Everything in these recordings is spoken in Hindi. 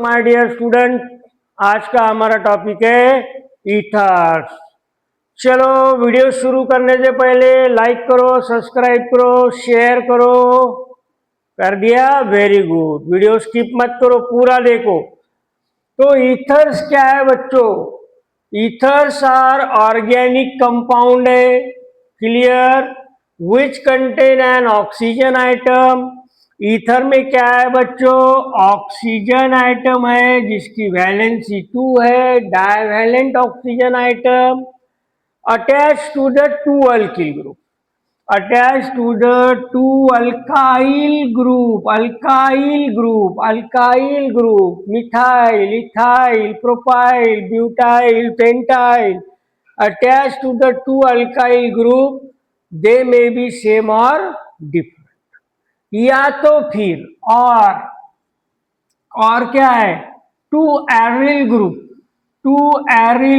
माय डियर स्टूडेंट, आज का हमारा टॉपिक है ईथर्स। चलो वीडियो शुरू करने से पहले लाइक करो, सब्सक्राइब करो, शेयर करो। कर दिया? Very good. वीडियो स्किप मत करो, पूरा देखो। तो ईथर्स क्या है बच्चों? ईथर्स आर ऑर्गेनिक कंपाउंड है, clear, which contain an oxygen item. Ether में क्या है बच्चों? ऑक्सीजन आइटम है जिसकी वैलेंसी 2 है, divalent oxygen atom attach to the 2 alkyl group, attached to the 2 alkyl group, methyl, ethyl, propyl, butyl, pentyl, attached to the 2 alkyl group, they may be same or different। या तो फिर और क्या है? 2 aryl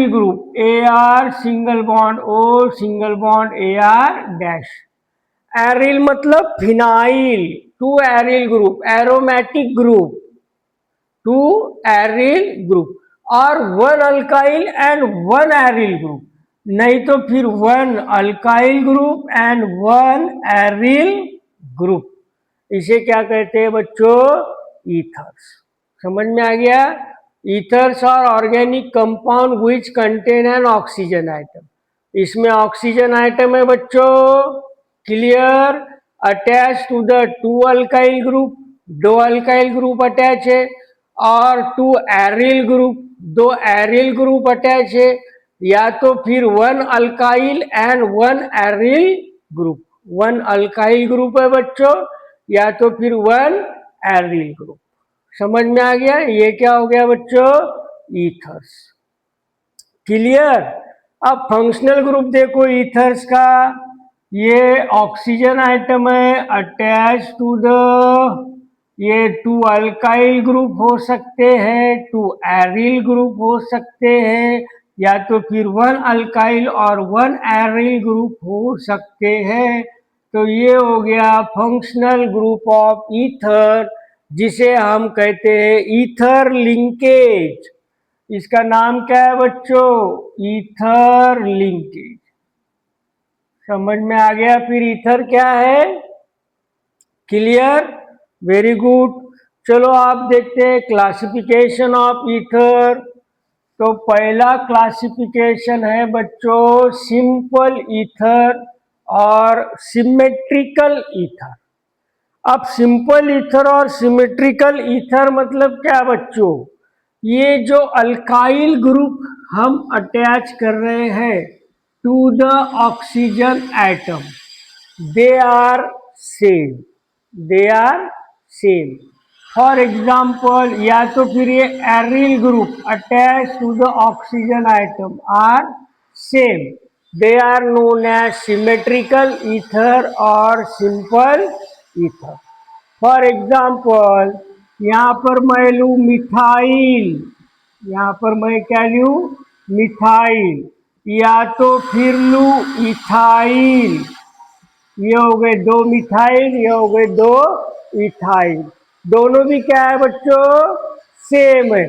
group AR single bond O single bond AR dash. Aryl मतलब phenyl, 2 aryl group, aromatic group, 2 aryl group, और 1 अल्काइल एंड 1 एरिल ग्रुप, नहीं तो फिर 1 alkyl group and 1 aryl group. इसे क्या कहते हैं बच्चों? ईथर्स। समझ में आ गया? Ethers are organic compound which contain an oxygen atom. इसमें ऑक्सीजन आइटम है बच्चों, clear, attach to the 2 alkyl group, 2 alkyl group attach है, और 2 aryl group, 2 aryl group attach है, या तो फिर 1 alkyl and 1 aryl group, 1 alkyl group है बच्चों, या तो फिर 1 एरिल ग्रुप। समझ में आ गया? ये क्या हो गया बच्चों? ईथर्स। क्लियर। अब फंक्शनल ग्रुप देखो ईथर्स का। ये ऑक्सीजन आइटम है अटैच टू द, ये 2 अल्काइल ग्रुप हो सकते हैं, 2 एरिल ग्रुप हो सकते हैं, या तो फिर 1 अल्काइल और 1 एरिल ग्रुप हो सकते हैं। तो ये हो गया फंक्शनल ग्रुप ऑफ ईथर, जिसे हम कहते हैं ईथर लिंकेज। इसका नाम क्या है बच्चों? Ether linkage. समझ में आ गया? फिर ईथर क्या है? Clear, very good. चलो आप देखते हैं क्लासिफिकेशन ऑफ ईथर। तो पहला क्लासिफिकेशन है बच्चों सिंपल ईथर और सिमेट्रिकल ईथर। अब सिंपल ईथर और सिमेट्रिकल ईथर मतलब क्या बच्चों? ये जो अल्काइल ग्रुप हम अटैच कर रहे हैं to the oxygen atom, they are same, they are same. For example, या तो फिर ये aryl group attach to the oxygen atom are same, they are known as symmetrical ether और सिंपल ईथर। फॉर एग्जाम्पल, यहाँ पर मैं लूँ मिथाइल, यहाँ पर मैं क्या लूँ? मिथाइल, या तो फिर लूँ इथाइल। ये हो गए 2 मिथाइल, ये हो गए 2 इथाइल। दोनों भी क्या है बच्चों? सेम है।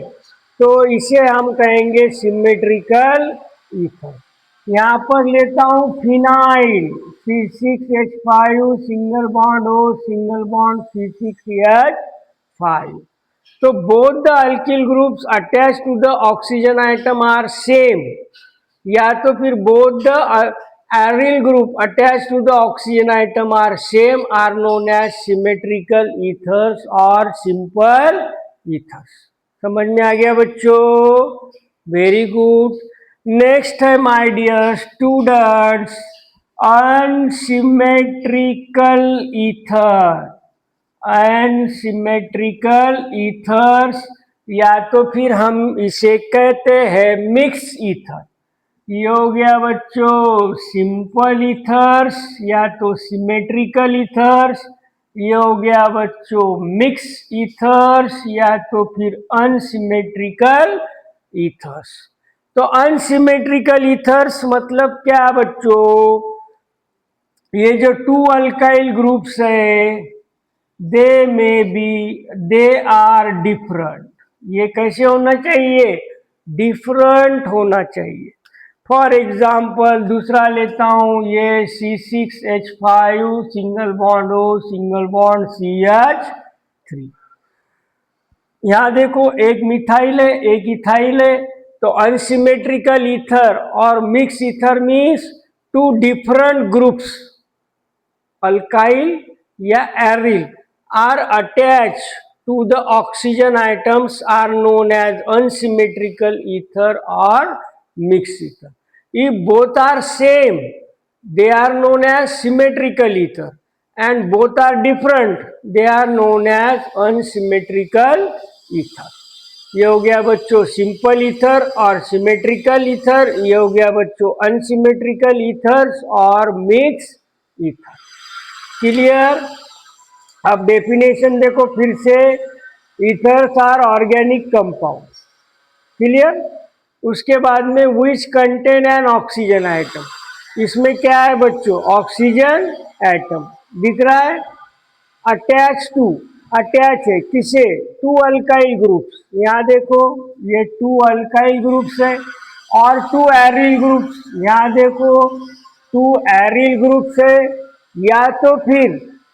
तो इसे हम कहेंगे सिमेट्रिकल ईथर। यहाँ पर लेता हूँ phenyl, C6H5 single bond O single bond C6H5। तो both the alkyl groups attach to the oxygen atom are same, या तो फिर both the aryl group attach to the oxygen atom are same are known as symmetrical ethers और सिंपल ईथर्स। समझ में आ गया बच्चों? Very good. नेक्स्ट है my dear students unsymmetrical ether, unsymmetrical ethers, या तो फिर हम इसे कहते हैं मिक्स ईथर। ये हो गया बच्चों सिंपल ईथर्स या तो सिमेट्रिकल ईथर्स, ये हो गया बच्चों मिक्स ईथर्स या तो फिर अनसिमेट्रिकल ईथर्स। तो अनसिमेट्रिकल ईथर्स मतलब क्या बच्चों? ये जो 2 अल्काइल ग्रुप्स है, दे आर डिफरेंट, ये कैसे होना चाहिए, डिफरेंट होना चाहिए। फॉर एग्जाम्पल दूसरा लेता हूं, ये C6H5 single bond O single bond CH3। यहां देखो एक मिथाइल है एक इथाइल है, तो अनसिमेट्रिकल ईथर और mix ether means two different groups alkyl या aryl are attached to the oxygen atoms are known as unsymmetrical ether or mixed ether. If both are same, they are known as symmetrical ether, and both are different, they are known as unsymmetrical ether. ये हो गया बच्चों सिंपल ईथर और सिमेट्रिकल ईथर, ये हो गया बच्चों अनसिमेट्रिकल ईथर्स और मिक्स ईथर। क्लियर। अब डेफिनेशन देखो फिर से, ethers are organic compounds. Clear. उसके बाद में which contain an oxygen atom, इसमें क्या है बच्चों, ऑक्सीजन एटम दिख रहा है। अटैच टू, अटैच है किसे, टू अल्काइल ग्रुप्स, यहाँ देखो ये टू अल्काइल ग्रुप्स है, और टू एरिल ग्रुप्स, यहाँ देखो टू एरिल ग्रुप्स है, या तो फिर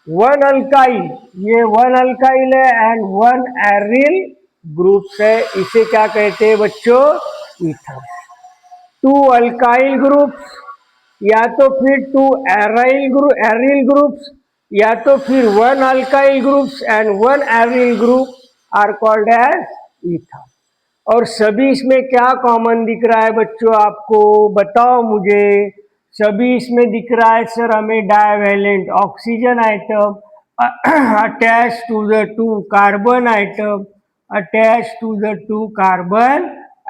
वन अल्काइल, ये वन अल्काइल है एंड वन एरिल ग्रुप्स है, इसे क्या कहते हैं बच्चों, ईथर। टू अल्काइल ग्रुप्स या तो फिर टू एरिल ग्रुप्स या तो फिर one alkyl groups and one aryl group are called as ether. और सभी इसमें क्या कॉमन दिख रहा है बच्चों, आपको बताओ मुझे। सभी इसमें दिख रहा है सर हमें divalent oxygen atom attach to the two carbon atom, attach to the two carbon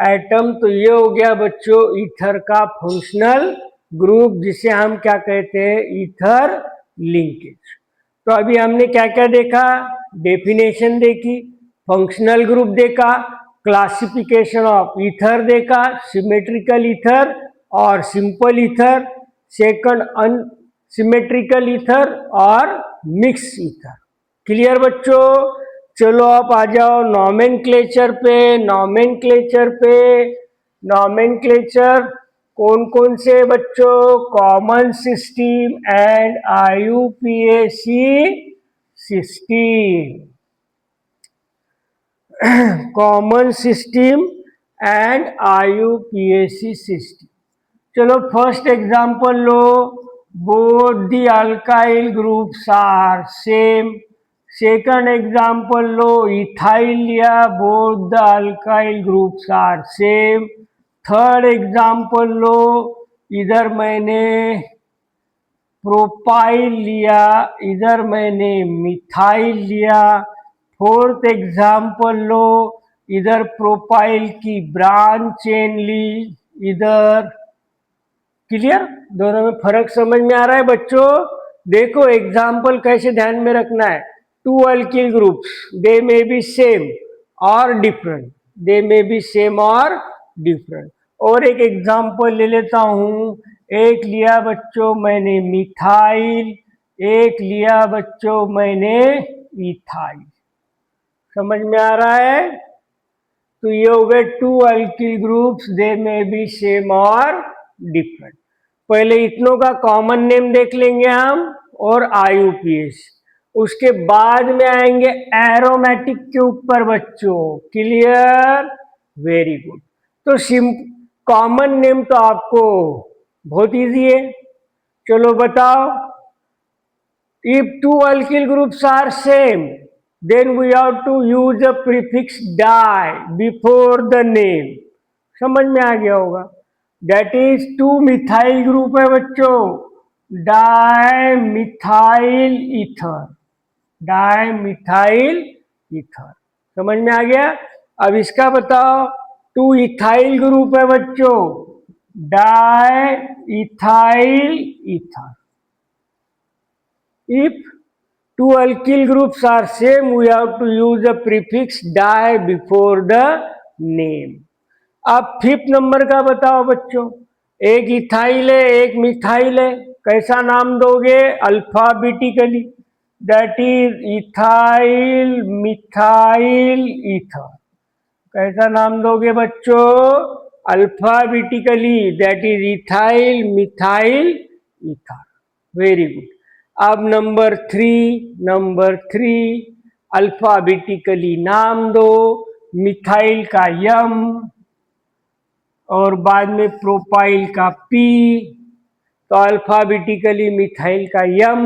atom. तो ये हो गया बच्चों ईथर का फंक्शनल ग्रुप, जिसे हम क्या कहते हैं, ईथर लिंकेज। तो अभी हमने क्या क्या देखा, डेफिनेशन देखी, फंक्शनल ग्रुप देखा, क्लासिफिकेशन ऑफ ईथर देखा, सिमेट्रिकल ईथर और simple ether, second unsymmetrical ether और मिक्स ईथर। क्लियर बच्चों। चलो आप आ जाओ नॉमेनक्लेचर पे। नॉमेनक्लेचर कौन कौन से बच्चों, common system and IUPAC system, common system and IUPAC system. चलो फर्स्ट एग्जांपल लो, both the alkyl groups are same. Second example लो, इथाइल लिया, both the alkyl groups are same. Third example लो, इधर मैंने प्रोपाइल लिया, इधर मैंने मिथाइल लिया। फोर्थ एग्जांपल लो, इधर प्रोपाइल की ब्रांच चेन ली, इधर। क्लियर, दोनों में फर्क समझ में आ रहा है बच्चों। देखो एग्जाम्पल कैसे ध्यान में रखना है, two alkyl groups they may be same और different, they may be same और डिफरेंट। और एक एग्जाम्पल ले लेता हूं, एक लिया बच्चों मैंने मिथाइल, एक लिया बच्चों मैंने इथाइल। समझ में आ रहा है। तो ये हो गए two alkyl groups, they may be same और डिफरेंट। पहले इतनों का कॉमन नेम देख लेंगे हम और IUPAC, उसके बाद में आएंगे एरोमेटिक के ऊपर बच्चों। Clear, very good. तो कॉमन नेम तो आपको बहुत इजी है, चलो बताओ। If two alkyl groups are same, then we have to use a prefix di before the name। समझ में आ गया होगा। That is two methyl group है बच्चों, di methyl ether, di methyl ether. समझ में आ गया। अब इसका बताओ, टू इथाइल ग्रुप है बच्चों, di ethyl ether. If two alkyl groups are same, we have to use the prefix di before the name। अब फिफ्थ नंबर का बताओ बच्चों, एक इथाइल है एक मिथाइल है, कैसा नाम दोगे, alphabetically, that is ethyl methyl ether. कैसा नाम दोगे बच्चों? Alphabetically, that is ethyl methyl ether. Very good. अब नंबर थ्री अल्फाबेटिकली नाम दो। मिथाइल का यम और बाद में प्रोपाइल का पी। तो अल्फाबेटिकली मिथाइल का यम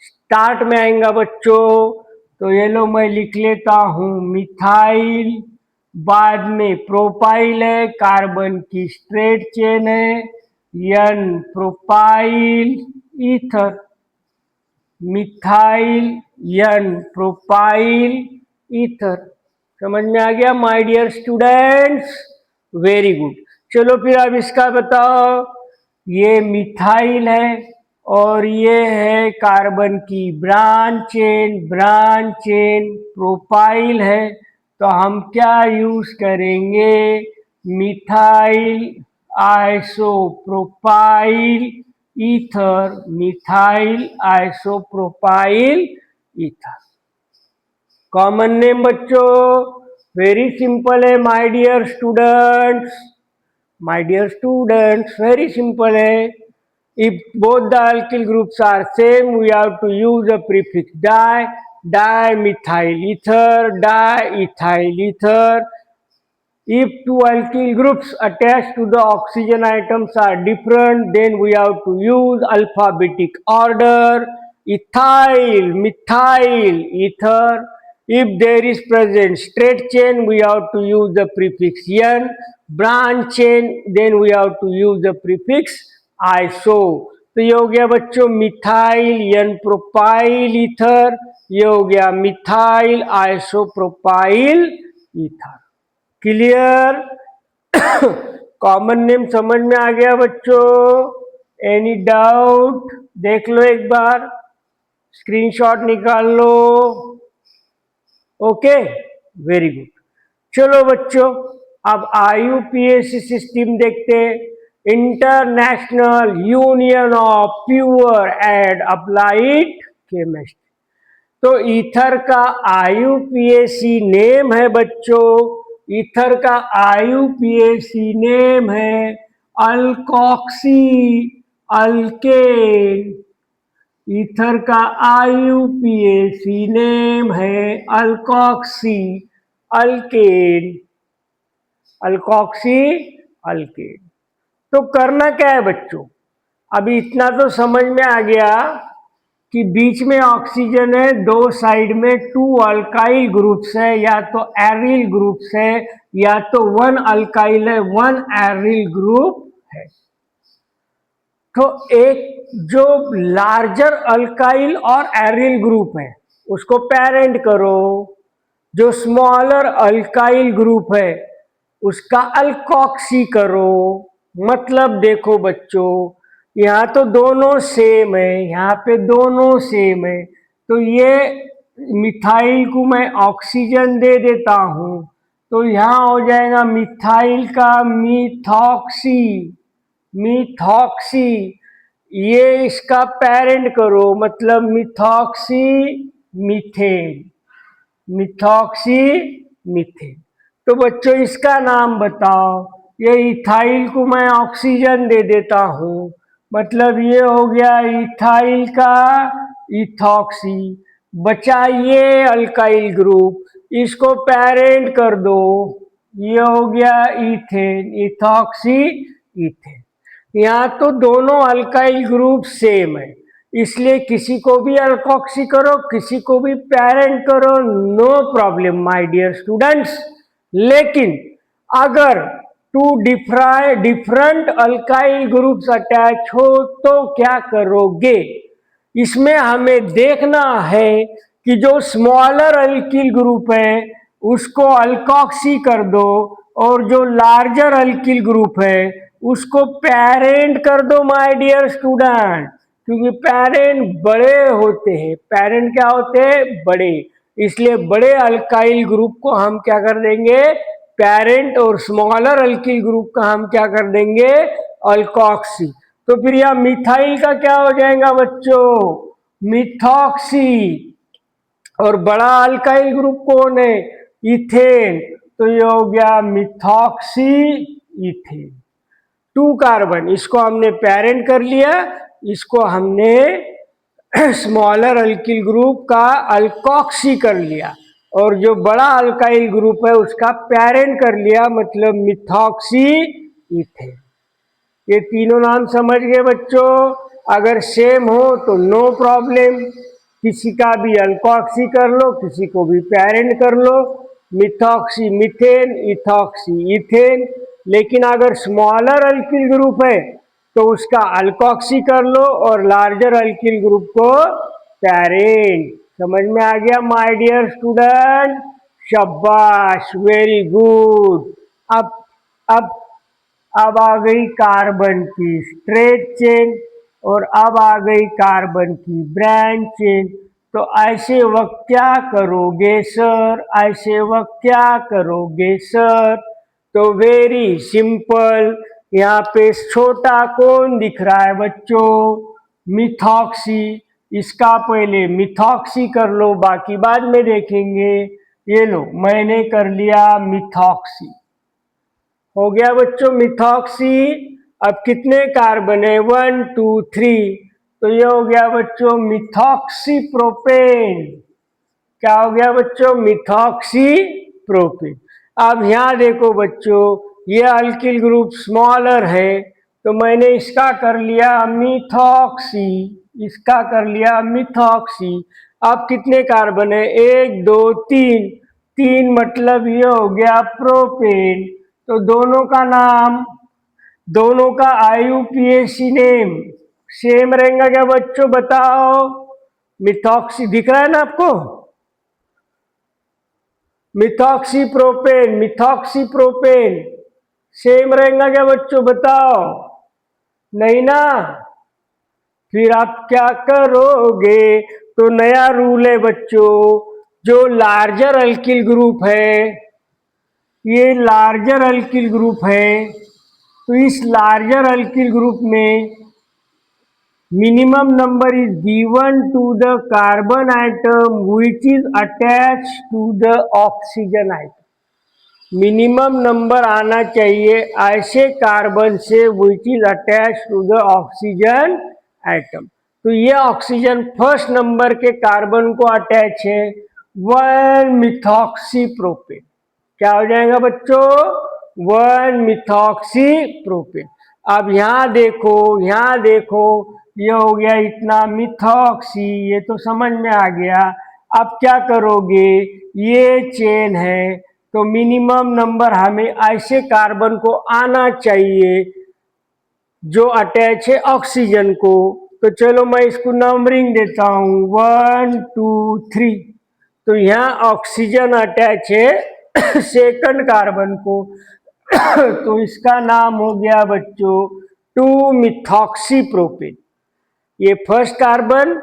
स्टार्ट में आएगा बच्चों। तो ये लो मैं लिख लेता हूं मिथाइल, बाद में प्रोपाइल है, कार्बन की स्ट्रेट चेन है, n propyl ether. Methyl n propyl ether. समझ में आ गया my dear students? Very good. चलो फिर अब इसका बताओ। ये मिथाइल है और ये है कार्बन की ब्रांच चेन प्रोपाइल है। तो हम क्या यूज करेंगे? Methyl isopropyl ether. Methyl isopropyl ether common name बच्चों। वेरी सिंपल है my dear students. My dear students very simple है। If both the alkyl groups are same, we have to use a prefix di, dimethyl ether, diethyl ether. If two alkyl groups attached to the oxygen atoms are different, then we have to use alphabetic order. Ethyl, methyl, ether. If there is present straight chain, we have to use the prefix n. Branch chain, then we have to use the prefix iso. तो ये हो गया बच्चों मिथाइल एन प्रोपाइल ईथर, ये हो गया methyl isopropyl ether. Clear? Common name समझ में आ गया बच्चों? Any doubt? देख लो एक बार, स्क्रीनशॉट निकाल लो। Okay, very good. चलो बच्चों, अब IUPAC सिस्टम देखते हैं। International union of pure and applied chemistry. तो ईथर का IUPAC नेम है बच्चों। ईथर का IUPAC नेम है अल्कोक्सी अल्केन। ईथर का IUPAC नेम है अल्कोक्सी अल्केन। Alkoxy alkane. तो करना क्या है बच्चों? अभी इतना तो समझ में आ गया कि बीच में ऑक्सीजन है, दो साइड में टू अल्काइल ग्रुप्स है, या तो एरिल ग्रुप्स है या तो वन अल्काइल है, वन एरिल ग्रुप है। तो एक जो लार्जर अल्काइल और एरिल ग्रुप है उसको पेरेंट करो, जो स्मॉलर अल्काइल ग्रुप है उसका अल्कोक्सी करो। मतलब देखो बच्चों, यहाँ तो दोनों सेम है, यहाँ पे दोनों सेम है, तो ये मिथाइल को मैं ऑक्सीजन दे देता हूँ, तो यहाँ हो जाएगा मिथाइल का मिथॉक्सी। मिथॉक्सी, ये इसका पेरेंट करो, मतलब मिथॉक्सी मीथेन। Methoxy methane. तो बच्चों इसका नाम बताओ। ये इथाइल को मैं ऑक्सीजन दे देता हूँ, मतलब ये हो गया इथाइल का इथॉक्सी। बचा ये अल्काइल ग्रुप, इसको पेरेंट कर दो, ये हो गया इथेन, इथॉक्सी इथेन। यहाँ तो दोनों अल्काइल ग्रुप सेम है, इसलिए किसी को भी अल्कोक्सी करो, किसी को भी पेरेंट करो, no problem my dear students. लेकिन अगर two different alkyl groups attach हो तो क्या करोगे? इसमें हमें देखना है कि जो स्मॉलर अल्किल ग्रुप है उसको अल्कोक्सी कर दो, और जो लार्जर अल्किल ग्रुप है उसको पेरेंट कर दो माय डियर स्टूडेंट। क्योंकि पेरेंट बड़े होते हैं, पेरेंट क्या होते हैं? बड़े। इसलिए बड़े अल्काइल ग्रुप को हम क्या कर देंगे? पेरेंट, और स्मॉलर अल्किल ग्रुप का हम क्या कर देंगे? अल्कोक्सी। तो फिर यह मिथाइल का क्या हो जाएगा बच्चों? मिथॉक्सी। और बड़ा अल्काइल ग्रुप कौन है? इथेन। तो ये हो गया मिथॉक्सी इथेन। 2 कार्बन, इसको हमने पेरेंट कर लिया, इसको हमने स्मॉलर अल्किल ग्रुप का अल्कोक्सी कर लिया, और जो बड़ा अल्काइल ग्रुप है उसका पेरेंट कर लिया, मतलब मिथॉक्सी इथेन। ये तीनों नाम समझ गए बच्चों। अगर सेम हो तो नो प्रॉब्लम, किसी का भी अल्कोक्सी कर लो, किसी को भी पेरेंट कर लो, मिथॉक्सी मीथेन, इथॉक्सी इथेन। लेकिन अगर स्मॉलर अल्किल ग्रुप है तो उसका अल्कोक्सी कर लो और लार्जर अल्किल ग्रुप को पेरेंट। समझ में आ गया माय डियर स्टूडेंट? शाबाश, वेरी गुड। अब अब अब आ गई कार्बन की स्ट्रेट चेन और अब आ गई कार्बन की ब्रांच चेन। तो ऐसे वक्त क्या करोगे सर? ऐसे वक्त क्या करोगे सर? तो वेरी सिंपल, यहाँ पे छोटा कौन दिख रहा है बच्चों? मिथॉक्सी। इसका पहले मिथॉक्सी कर लो, बाकी बाद में देखेंगे। ये लो, मैंने कर लिया मिथॉक्सी। हो गया बच्चों मिथॉक्सी। अब कितने कार्बन है? 1 2 3। तो ये हो गया बच्चों मिथॉक्सी प्रोपेन। क्या हो गया बच्चों? Methoxy propane. अब यहाँ देखो बच्चों, ये अल्किल ग्रुप स्मॉलर है तो मैंने इसका कर लिया मिथॉक्सी, इसका कर लिया मिथॉक्सी। अब कितने कार्बन है? 1 2 3। 3 मतलब ये हो गया प्रोपेन। तो दोनों का नाम, दोनों का IUPAC नेम सेम रहेगा क्या बच्चों? बताओ। मिथॉक्सी दिख रहा है ना आपको? Methoxy propane, methoxy propane same रहेगा क्या बच्चों? बताओ। नहीं ना? फिर आप क्या करोगे? तो नया रूल है बच्चों, जो लार्जर अल्किल ग्रुप है, ये लार्जर अल्किल ग्रुप है, तो इस लार्जर अल्किल ग्रुप में minimum number is given to the carbon atom which is attached to the oxygen atom. Minimum number आना चाहिए ऐसे कार्बन से which is attached to the oxygen atom. तो ये ऑक्सीजन फर्स्ट नंबर के कार्बन को अटैच है 1 मिथॉक्सी प्रोपेन। क्या हो जाएगा बच्चों? 1 मिथॉक्सी प्रोपेन। अब यहाँ देखो, यहाँ देखो, ये हो गया इतना मिथॉक्सी, ये तो समझ में आ गया। अब क्या करोगे? ये चेन है तो मिनिमम नंबर हमें ऐसे कार्बन को आना चाहिए जो अटैच है ऑक्सीजन को। तो चलो मैं इसको नंबरिंग देता हूँ 1 2 3। तो यहाँ ऑक्सीजन अटैच है सेकंड कार्बन को तो इसका नाम हो गया बच्चों 2 मिथॉक्सी प्रोपेन। ये फर्स्ट कार्बन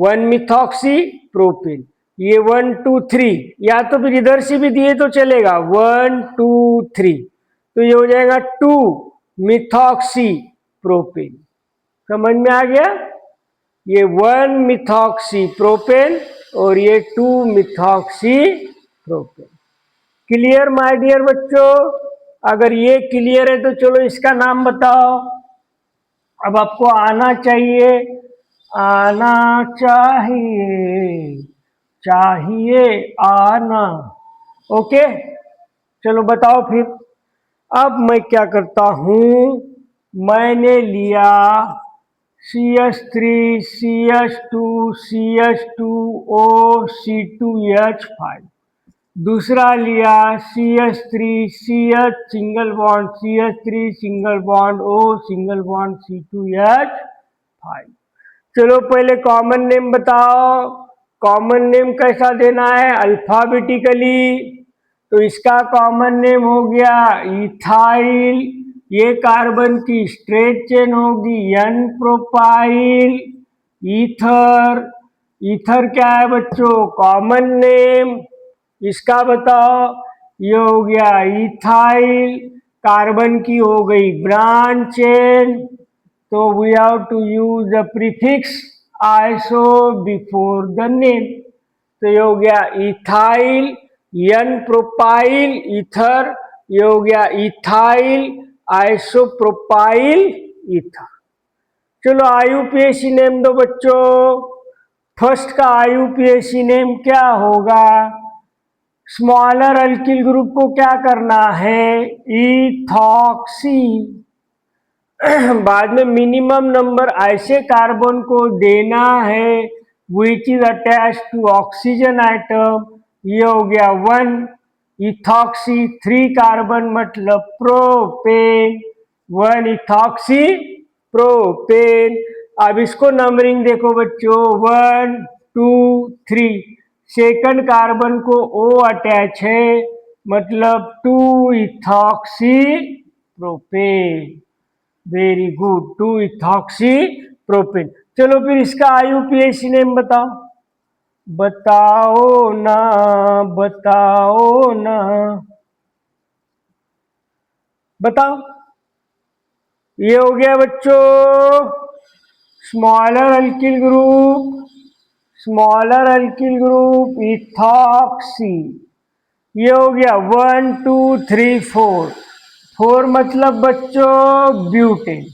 1 मिथॉक्सी प्रोपेन, ये 1 2 3, या तो फिर इधर से भी दिए तो चलेगा 1 2 3। तो ये हो जाएगा 2 मिथॉक्सी प्रोपेन। समझ में आ गया? ये 1 मिथॉक्सी प्रोपेन और ये 2 methoxy propane. Clear my dear बच्चों? अगर ये क्लियर है तो चलो इसका नाम बताओ। अब आपको आना चाहिए, आना चाहिए, चाहिए आना। ओके, चलो बताओ फिर। अब मैं क्या करता हूं, मैंने लिया CH3 CH2 CH2O C2H5। दूसरा लिया CH3 CH single bond CH3 single bond O single bond C2H5। चलो पहले कॉमन नेम बताओ। कॉमन नेम कैसा देना है? अल्फाबेटिकली। तो इसका कॉमन नेम हो गया इथाइल। ये कार्बन की स्ट्रेट चेन होगी N प्रोपाइल। ईथर, ईथर क्या है बच्चों? Common name. इसका बताओ। ये हो गया इथाइल, कार्बन की हो गई ब्रांच चेन, तो we have to use the prefix iso before the name. तो ये हो गया इथाइल, एन प्रोपाइल ईथर, ये हो गया इथाइल आइसोप्रोपाइल ईथर। चलो आईयूपीएसी नेम दो बच्चों। फर्स्ट का आईयूपीएसी नेम क्या होगा? स्मॉलर अल्किल ग्रुप को क्या करना है? इथॉक्सी। बाद में मिनिमम नंबर ऐसे कार्बन को देना है which is attach to oxygen atom. ये हो गया 1 इथॉक्सी, 3 कार्बन मतलब प्रोपेन, 1 इथॉक्सी प्रोपेन। अब इसको नंबरिंग देखो बच्चों, 1 2 3। सेकंड कार्बन को O अटैच है मतलब 2 ethoxy propane. Very good, 2 ethoxy propane. चलो फिर इसका आईयूपीएसी नेम बताओ, बताओ ना, बताओ ना, बताओ। ये हो गया बच्चों smaller alkyl group, smaller alkyl group ethoxy. ये हो गया 1 2 3 4। 4 मतलब बच्चों ब्यूटेन,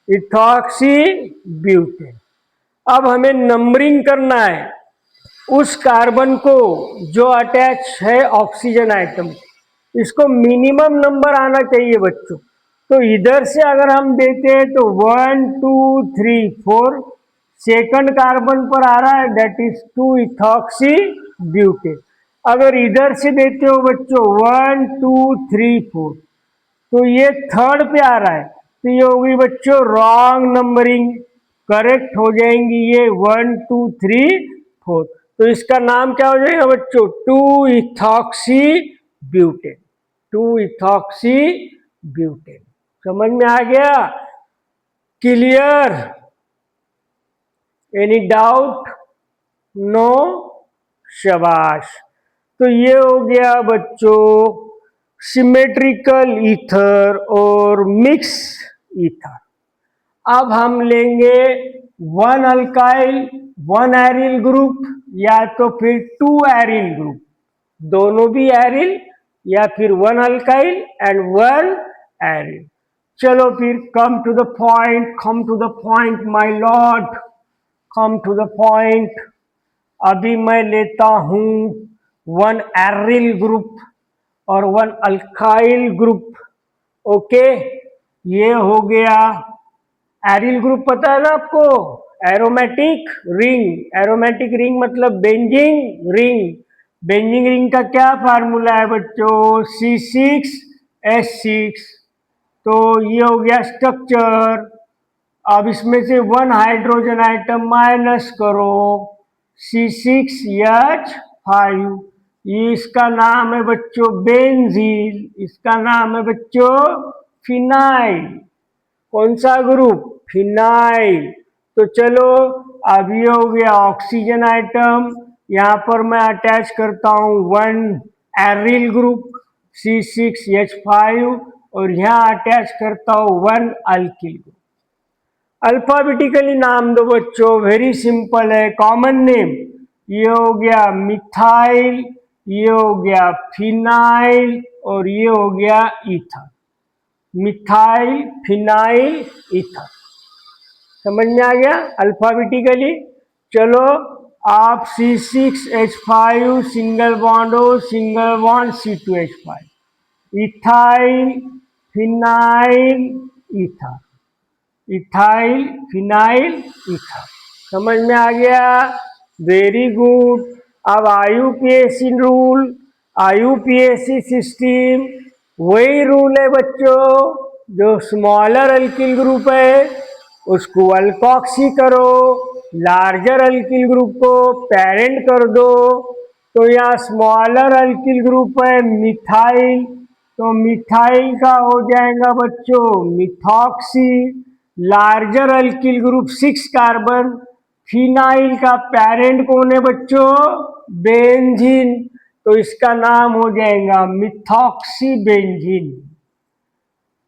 इथॉक्सी ब्यूटेन। अब हमें नंबरिंग करना है उस कार्बन को जो अटैच है ऑक्सीजन आइटम। इसको मिनिमम नंबर आना चाहिए बच्चों। तो इधर से अगर हम देते हैं तो 1 2 3 4, सेकंड कार्बन पर आ रहा है दैट इज 2 इथॉक्सी ब्यूटेन। अगर इधर से देते हो बच्चों 1 2 3 4, तो ये थर्ड पे आ रहा है, तो ये होगी बच्चों रॉन्ग नंबरिंग। करेक्ट हो जाएंगी ये 1 2 3 4। तो इसका नाम क्या हो जाएगा बच्चों? 2 इथॉक्सी ब्यूटेन, 2 इथॉक्सी ब्यूटेन। समझ में आ गया? क्लियर? Any doubt? नो? शाबाश। तो ये हो गया बच्चों सिमेट्रिकल ईथर और मिक्स ईथर। अब हम लेंगे 1 अल्काइल 1 एरिल ग्रुप या तो फिर 2 एरिल ग्रुप, दोनों भी एरिल या फिर 1 अल्काइल एंड 1 एरिल। चलो फिर come to the point, come to the point my lord, come to the point. अभी मैं लेता हूं 1 एरिल ग्रुप और 1 अल्काइल ग्रुप। ओके, ये हो गया एरिल ग्रुप। पता है ना आपको? एरोमेटिक रिंग, एरोमेटिक रिंग मतलब बेंजीन रिंग। बेंजीन रिंग का क्या फार्मूला है बच्चों? C6H6। तो ये हो गया स्ट्रक्चर। अब इसमें से 1 हाइड्रोजन आइटम माइनस करो, C6H5। ये इसका नाम है बच्चों बेंजीन, इसका नाम है बच्चों फिनाइल। कौन सा ग्रुप? फिनाइल। तो चलो अब ये हो गया ऑक्सीजन आइटम, यहां पर मैं अटैच करता हूं 1 एरिल ग्रुप C6H5 और यहां अटैच करता हूं 1 अल्किल ग्रुप। अल्फाबेटिकली नाम दो बच्चों, वेरी सिंपल है, कॉमन नेम। ये हो गया मिथाइल, ये हो गया फिनाइल और ये हो गया ईथर। Methyl phenyl ether. समझ में आ गया अल्फाबेटिकली? चलो आप C6H5 सिंगल बॉन्ड हो, single bond C2H5, ethyl phenyl ether, ethyl phenyl ether. समझ में आ गया? Very good. अब आईयूपीएसी रूल, आईयूपीएसी सिस्टम वही रूल है बच्चों, जो स्मॉलर अल्किल ग्रुप है उसको अल्कोक्सी करो, लार्जर अल्किल ग्रुप को पेरेंट कर दो। तो यहाँ स्मॉलर अल्किल ग्रुप है मिथाइल, तो मिथाइल का हो जाएगा बच्चों methoxy. Larger alkyl group 6 carbon, phenyl का पेरेंट कौन है बच्चों? बेंजीन, तो इसका नाम हो जाएगा मिथॉक्सी बेंजीन।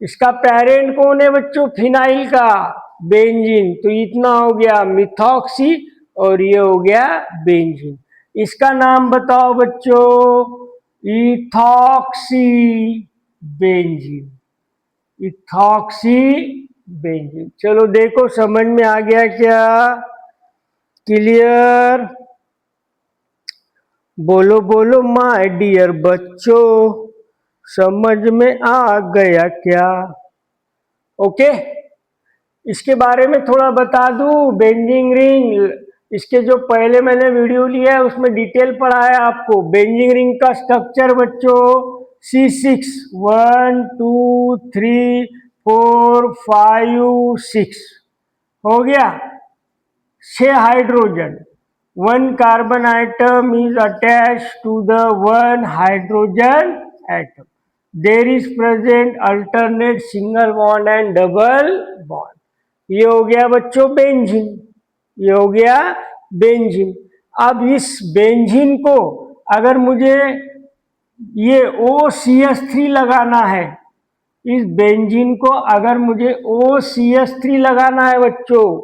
इसका पेरेंट कौन है बच्चों? फिनाइल का, बेंजीन। तो इतना हो गया मिथॉक्सी और ये हो गया बेंजीन। इसका नाम बताओ बच्चों, इथॉक्सी बेंजीन, इथॉक्सी बेंजीन। चलो देखो समझ में आ गया क्या? क्लियर? बोलो बोलो माय डियर बच्चों, समझ में आ गया क्या? ओके, इसके बारे में थोड़ा बता दूं। बेंजिंग रिंग, इसके जो पहले मैंने वीडियो लिया है उसमें डिटेल पढ़ाया आपको। बेंजिंग रिंग का स्ट्रक्चर बच्चों C6, 1 2 3 4 5 6 हो गया। 6 hydrogen, 1 carbon atom is attach to the 1 hydrogen atom. There is present alternate single bond and double bond. ये हो गया बच्चों बेंजीन, ये हो गया बेंजीन। अब इस बेंजीन को अगर मुझे ये OCH3 लगाना है, इस बेंजीन को अगर मुझे OCH3 लगाना है बच्चों,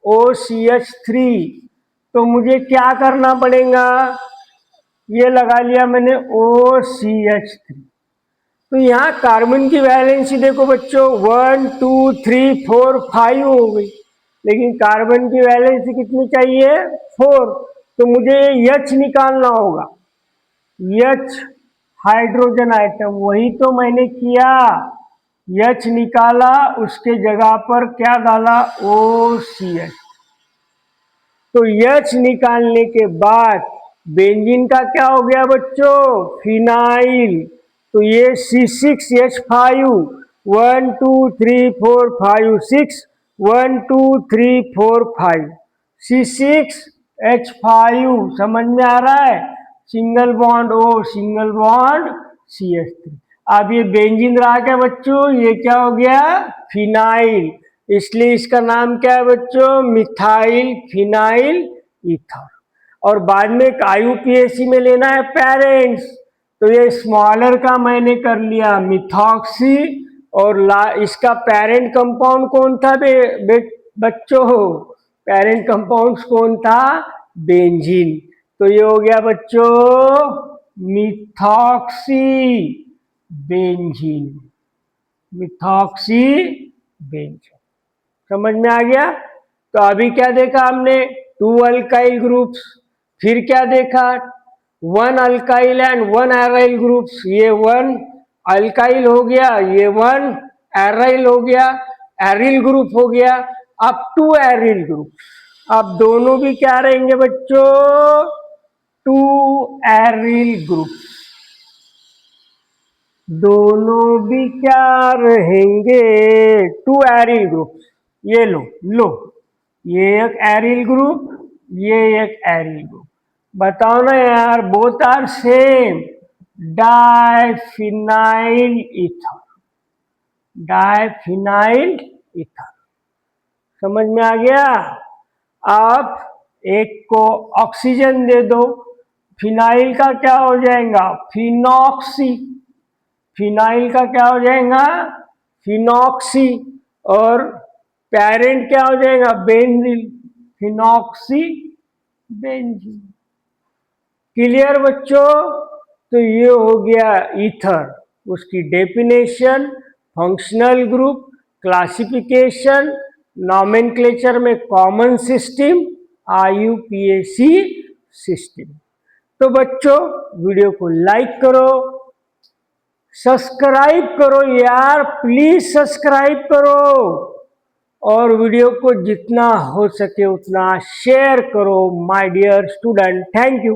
OCH3, तो मुझे क्या करना पड़ेगा? ये लगा लिया मैंने OCH3। तो यहाँ कार्बन की वैलेंसी देखो बच्चों 1 2 3 4 5 हो गई, लेकिन कार्बन की वैलेंसी कितनी चाहिए? 4। तो मुझे H निकालना होगा, H हाइड्रोजन आइटम। वही तो मैंने किया, H निकाला, उसके जगह पर क्या डाला? OCH। तो H निकालने के बाद बेंजीन का क्या हो गया बच्चों? फिनाइल। तो ये C6H5, 1 2 3 4 5 6, 1 2 3 4 5, C6H5। समझ में आ रहा है? Single bond O, single bond CH3। अब ये बेंजीन रहा क्या बच्चों? ये क्या हो गया? फिनाइल। इसलिए इसका नाम क्या है बच्चों? Methyl phenyl ether. और बाद में एक IUPAC में लेना है पेरेंट्स, तो ये स्मॉलर का मैंने कर लिया मिथॉक्सी, और इसका पेरेंट कंपाउंड कौन था बच्चों? पेरेंट कंपाउंड कौन था? बेंजीन। तो ये हो गया बच्चों मिथॉक्सी बेंजीन, मिथॉक्सी बेंजीन। समझ में आ गया? तो अभी क्या देखा हमने? 2 अल्काइल ग्रुप्स, फिर क्या देखा? 1 अल्काइल एंड 1 एराइल ग्रुप्स। ये 1 अल्काइल हो गया, ये 1 एराइल हो गया, एरिल ग्रुप हो गया। अब 2 एरिल ग्रुप, अब दोनों भी क्या रहेंगे बच्चों? 2 एरिल ग्रुप, दोनों भी क्या रहेंगे? 2 एरिल ग्रुप। ये लो लो, ये एक एरिल ग्रुप, ये एक एरिल ग्रुप। बताओ ना यार, both are same, diphenyl ether, diphenyl ether. समझ में आ गया? आप एक को ऑक्सीजन दे दो, फिनाइल का क्या हो जाएगा? फिनॉक्सी। फिनाइल का क्या हो जाएगा? फिनॉक्सी। और पेरेंट क्या हो जाएगा? Benzene, phenoxy benzene. क्लियर बच्चों? तो ये हो गया ईथर, उसकी definition, functional group, classification, nomenclature में कॉमन सिस्टम, IUPAC सिस्टम। तो बच्चों वीडियो को लाइक करो, सब्सक्राइब करो यार, प्लीज सब्सक्राइब करो, और वीडियो को जितना हो सके उतना शेयर करो my dear student. Thank you.